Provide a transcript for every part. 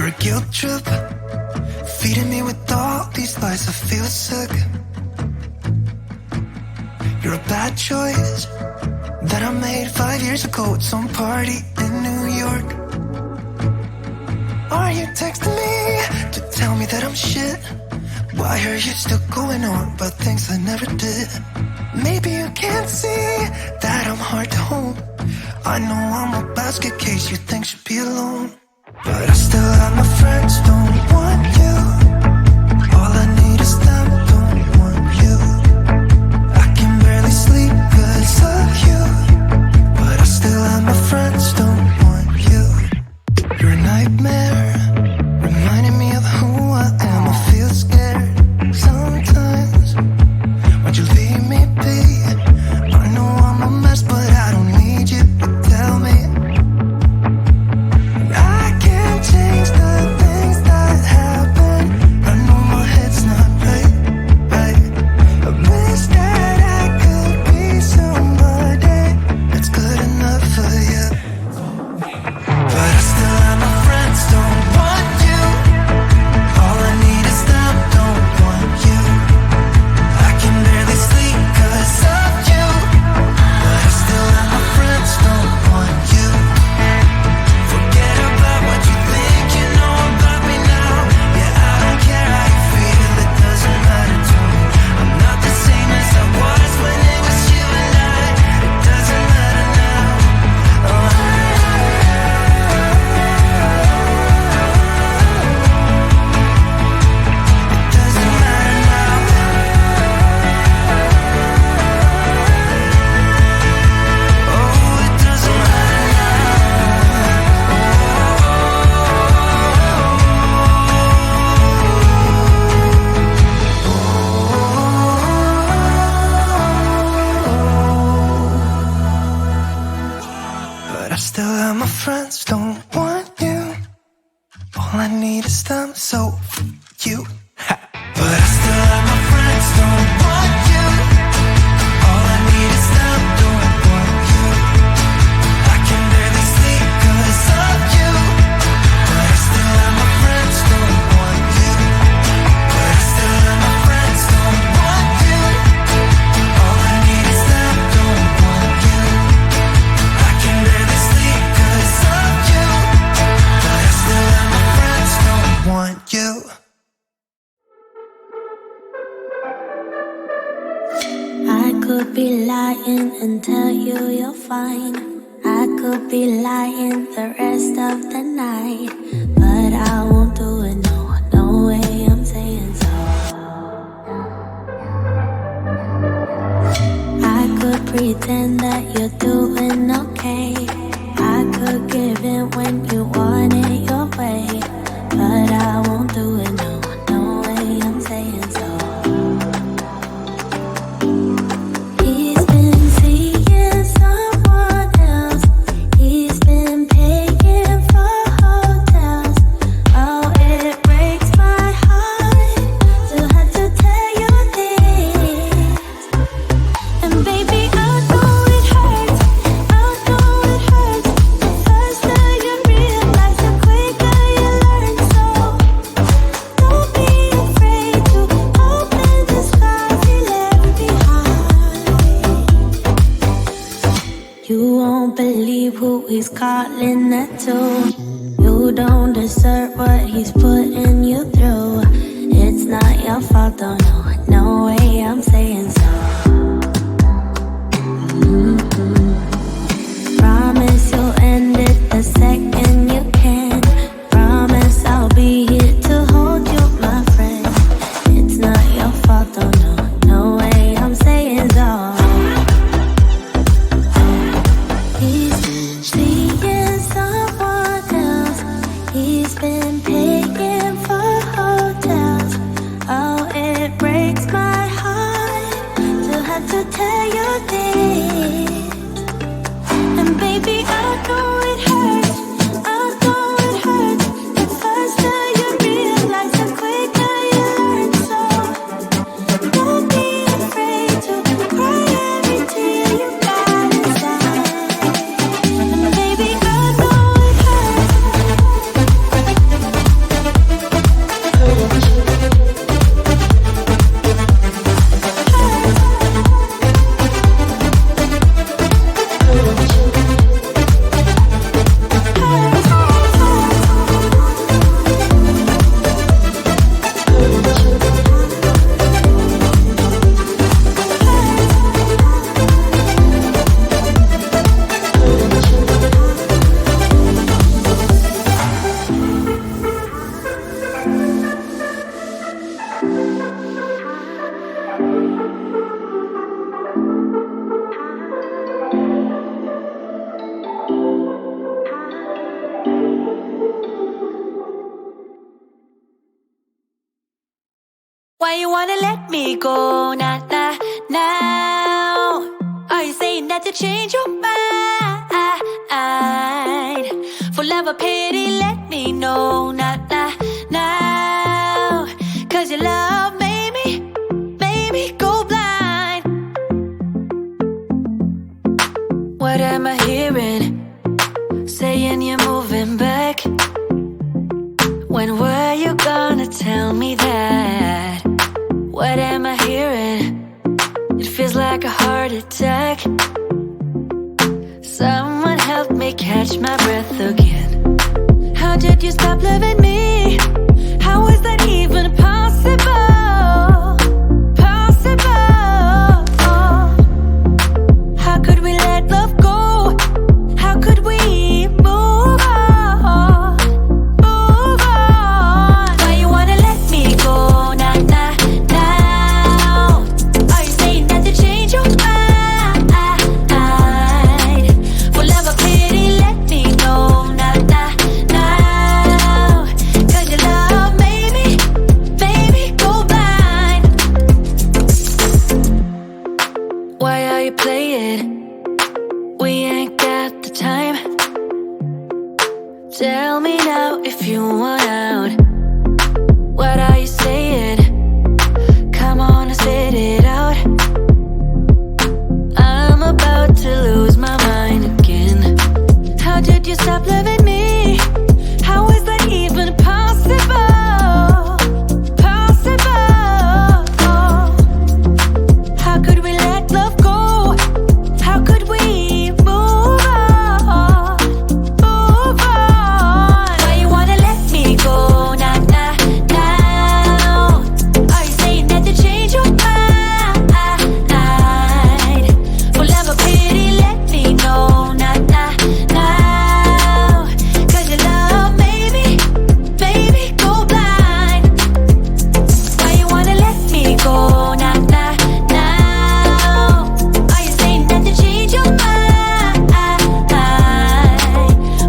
a guilt trip, feeding me with all these lies. I feel sick. You're a bad choice that I made 5 years ago at some party in New York. Are you texting me to tell me that I'm shit? Why are you still going on about things I never did? Maybe you can't see that I'm hard to hold. I know I'm a basket case you think should be alone, but I still have my friends, don't want you. All I need is them, don't want you. I can barely sleep 'cause of you, but I still have my friends, don't want you. You're a nightmare, reminding me of who I am. I feel scared sometimes. Why'd you leave me be? I know I'm a mess, but I don't need you to tell me. I can't change the things that happen. I know my head's not right. I wish that I could be somebody that's good enough for you, but I still have my friends, don't want you. All I need is them, don't want you. I can barely sleep 'cause of you, but I still have my friends, don't want you. Forget about what you think you know about me now. Yeah, I don't care how you feel, it doesn't matter to me. I'm not the same as I was when it was you and I. It doesn't matter now. Oh, it doesn't matter now. Oh, it doesn't matter now. But I still have my friends, don't want you. All I need is them, so you. But I still have my friends, don't want you. All I need is them, don't want you. I can barely sleep 'cause of you, but I still have my friends, don't want you. But I still have my friends, don't want you. All I need is them, don't want you. I can barely sleep 'cause of you, but I still have my friends, don't want you. I could be lying and tell you you're fine. I could be lying the rest of the night, but I won't do it, no, no way I'm saying so. I could pretend that you're doing okay. I could give in when you want it your way, but I won't do it, no, no way I'm saying so. He's been seeing someone else. He's been paying for hotels. Oh, it breaks my heart to have to tell you this. And baby, I know it hurts. I know it hurts. The faster you realize, the quicker you learn. So don't be afraid to open the scars he left behind. You won't believe who he's calling that to. You don't deserve what he's putting you through. It's not your fault, though, no, no way I'm saying so. Promise you'll end it the second you can. Promise I'll be here to hold you, my friend. It's not your fault, though, no, no way I'm saying so. He's been seeing someone else. He's been paying for hotels. Oh, it breaks my heart to have to tell you this. Why you wanna let me go? Nah, nah, now. Are you saying that to change your mind? For love or pity, let me know. Nah, nah, now. Cause your love made me go blind. What am I hearing? Saying you're moving back. When were you gonna tell me that? What am I hearing? It feels like a heart attack. Someone help me catch my breath again. How did you stop loving me? How is that even possible? Possible. How could we let love go? How could we move on? Move on. Why you wanna let me go? Nah, nah, now. Are you saying that to change your mind? For love or pity, let me know. Nah, nah, now. Cause your love made me go blind. Why are you playing? We ain't got the time. Tell me now if you want out. What are you saying? Come on and spit it out. I'm about to lose my mind again. How did you stop loving me? How is that even possible? Possible. How could we let love go? How could we move on? Move on. Why you wanna let me go? Nah, nah, now. Are you saying that to change your mind? For love or pity, let me know. Nah, nah, now. Cause your love made me go blind. Why you wanna let me go? Nah, nah, now. Are you saying that to change your mind?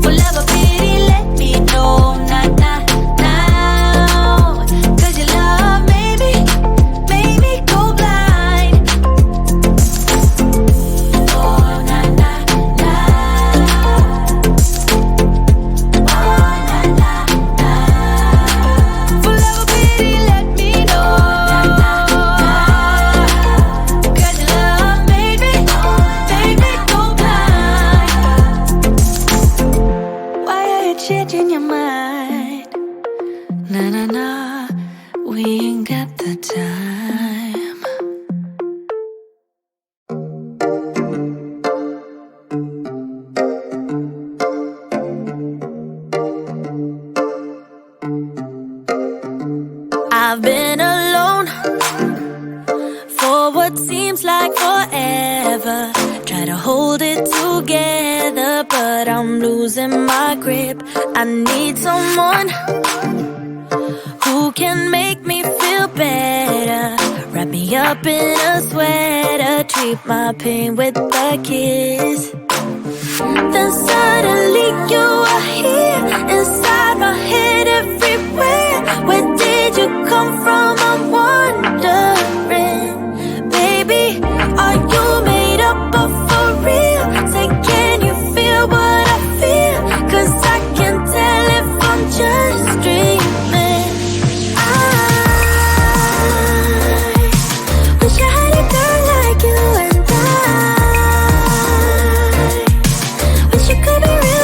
For love or pity, let me know. Nah, nah, now. Cause your love made me go blind. Oh, nah, nah, now. Oh, nah, nah, now. For love or pity, let me know. Cause your love made me go blind. Why are you changing your mind? Nah, nah, nah, we ain't got the time. I've been alone for what seems like forever. Try to hold it together, but I'm losing my grip. I need someone who can make me feel better. Wrap me up in a sweater, treat my pain with a kiss. Then suddenly you are here, inside my head, everywhere. Where did you come from? I'm wondering. Baby, are you made up of for real? Say, can you feel what I feel? Cause I can tell if I'm just dreaming. I wish I had a girl like you, and I wish you could be real.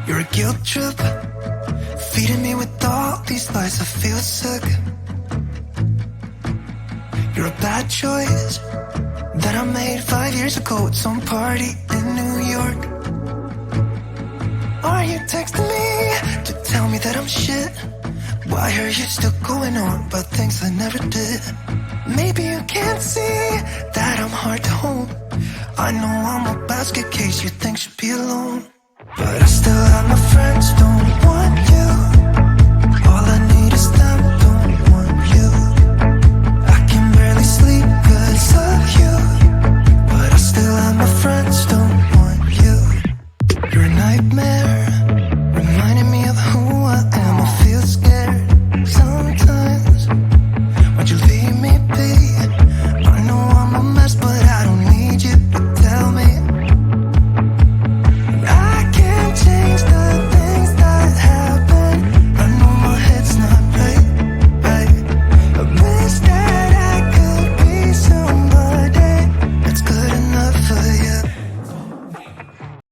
You're a guilt trip, feeding me with all these lies. I feel sick. You're a bad choice that I made 5 years ago at some party in New York. Are you texting me to tell me that I'm shit? Why are you still going on about things I never did? Maybe you can't see that I'm hard to hold. I know I'm a basket case you think should be alone, but I still have my friends, don't want you